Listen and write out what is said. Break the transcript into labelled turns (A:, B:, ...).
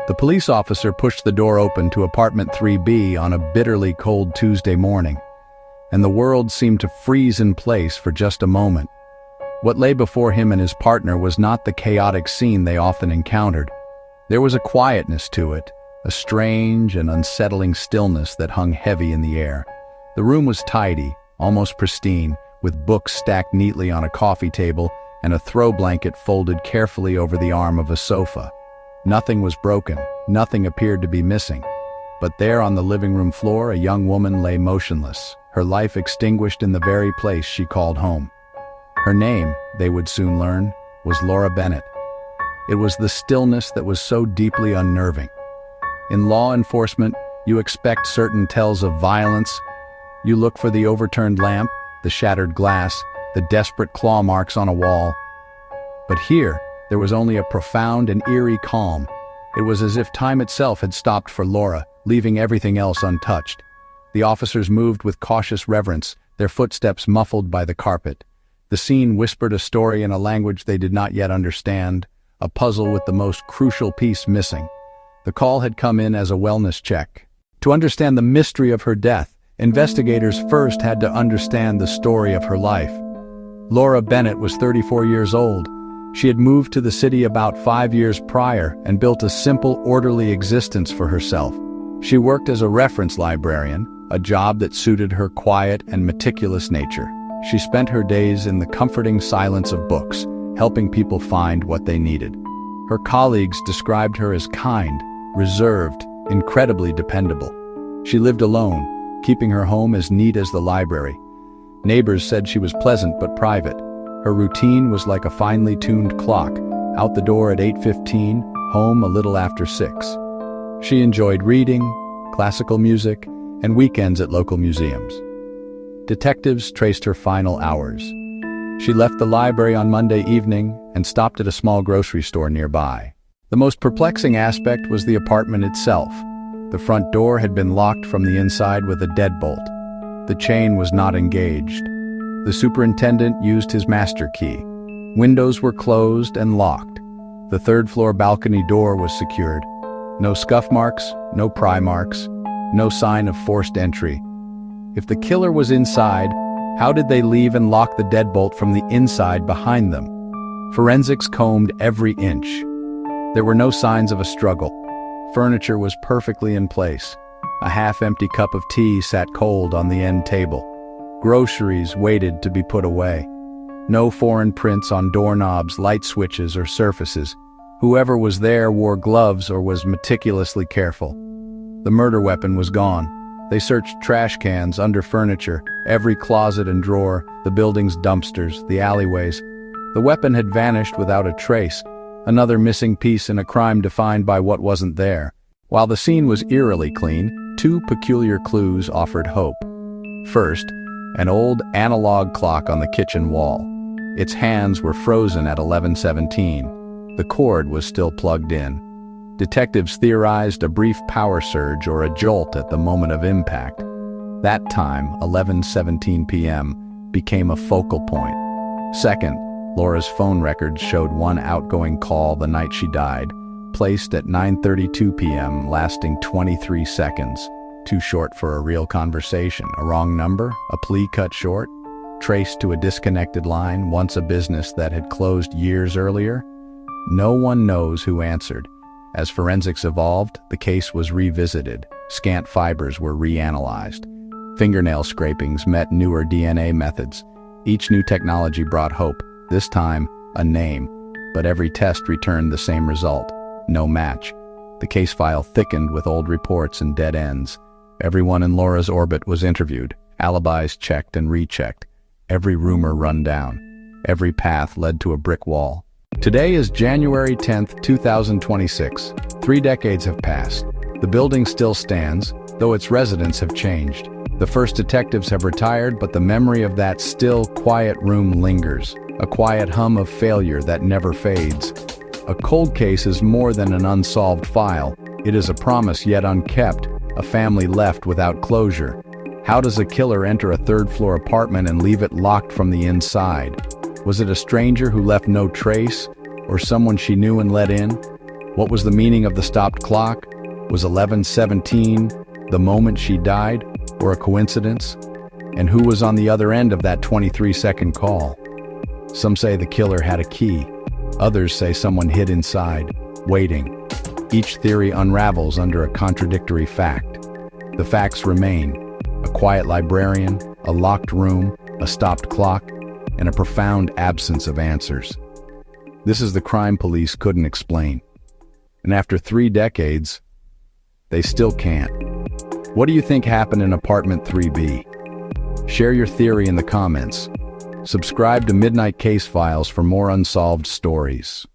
A: The police officer pushed the door open to apartment 3B on a bitterly cold Tuesday morning, and the world seemed to freeze in place for just a moment. What lay before him and his partner was not the chaotic scene they often encountered. There was a quietness to it, a strange and unsettling stillness that hung heavy in the air. The room was tidy, almost pristine, with books stacked neatly on a coffee table and a throw blanket folded carefully over the arm of a sofa. Nothing was broken, nothing appeared to be missing. But there on the living room floor, a young woman lay motionless, her life extinguished in the very place she called home. Her name, they would soon learn, was Laura Bennett. It was the stillness that was so deeply unnerving. In law enforcement, you expect certain tells of violence. You look for the overturned lamp, the shattered glass, the desperate claw marks on a wall. But here, there was only a profound and eerie calm. It was as if time itself had stopped for Laura, leaving everything else untouched. The officers moved with cautious reverence, their footsteps muffled by the carpet. The scene whispered a story in a language they did not yet understand, a puzzle with the most crucial piece missing. The call had come in as a wellness check. To understand the mystery of her death, investigators first had to understand the story of her life. Laura Bennett was 34 years old. She had moved to the city about 5 years prior and built a simple, orderly existence for herself. She worked as a reference librarian, a job that suited her quiet and meticulous nature. She spent her days in the comforting silence of books, helping people find what they needed. Her colleagues described her as kind, reserved, incredibly dependable. She lived alone, keeping her home as neat as the library. Neighbors said she was pleasant but private. Her routine was like a finely tuned clock, out the door at 8:15, home a little after 6. She enjoyed reading, classical music, and weekends at local museums. Detectives traced her final hours. She left the library on Monday evening and stopped at a small grocery store nearby. The most perplexing aspect was the apartment itself. The front door had been locked from the inside with a deadbolt. The chain was not engaged. The superintendent used his master key. Windows were closed and locked. The third-floor balcony door was secured. No scuff marks, no pry marks, no sign of forced entry. If the killer was inside, how did they leave and lock the deadbolt from the inside behind them? Forensics combed every inch. There were no signs of a struggle. Furniture was perfectly in place. A half-empty cup of tea sat cold on the end table. Groceries waited to be put away. No foreign prints on doorknobs, light switches, or surfaces. Whoever was there wore gloves or was meticulously careful. The murder weapon was gone. They searched trash cans, under furniture, every closet and drawer, the building's dumpsters, the alleyways. The weapon had vanished without a trace, another missing piece in a crime defined by what wasn't there. While the scene was eerily clean, two peculiar clues offered hope. First, an old analog clock on the kitchen wall. Its hands were frozen at 11:17. The cord was still plugged in. Detectives theorized a brief power surge or a jolt at the moment of impact. That time, 11:17 p.m., became a focal point. Second, Laura's phone records showed one outgoing call the night she died, placed at 9:32 p.m., lasting 23 seconds. Too short for a real conversation. A wrong number? A plea cut short? Traced to a disconnected line, once a business that had closed years earlier? No one knows who answered. As forensics evolved, the case was revisited. Scant fibers were reanalyzed. Fingernail scrapings met newer DNA methods. Each new technology brought hope. This time, a name. But every test returned the same result. No match. The case file thickened with old reports and dead ends. Everyone in Laura's orbit was interviewed, alibis checked and rechecked, every rumor run down. Every path led to a brick wall. Today is January 10th, 2026. 3 decades have passed. The building still stands, though its residents have changed. The first detectives have retired, but the memory of that still, quiet room lingers. A quiet hum of failure that never fades. A cold case is more than an unsolved file. It is a promise yet unkept, a family left without closure. How does a killer enter a third-floor apartment and leave it locked from the inside? Was it a stranger who left no trace, or someone she knew and let in? What was the meaning of the stopped clock? Was 11:17 the moment she died, or a coincidence? And who was on the other end of that 23-second call? Some say the killer had a key. Others say someone hid inside, waiting. Each theory unravels under a contradictory fact. The facts remain: a quiet librarian, a locked room, a stopped clock, and a profound absence of answers. This is the crime police couldn't explain. And after 3 decades, they still can't. What do you think happened in apartment 3B? Share your theory in the comments. Subscribe to Midnight Case Files for more unsolved stories.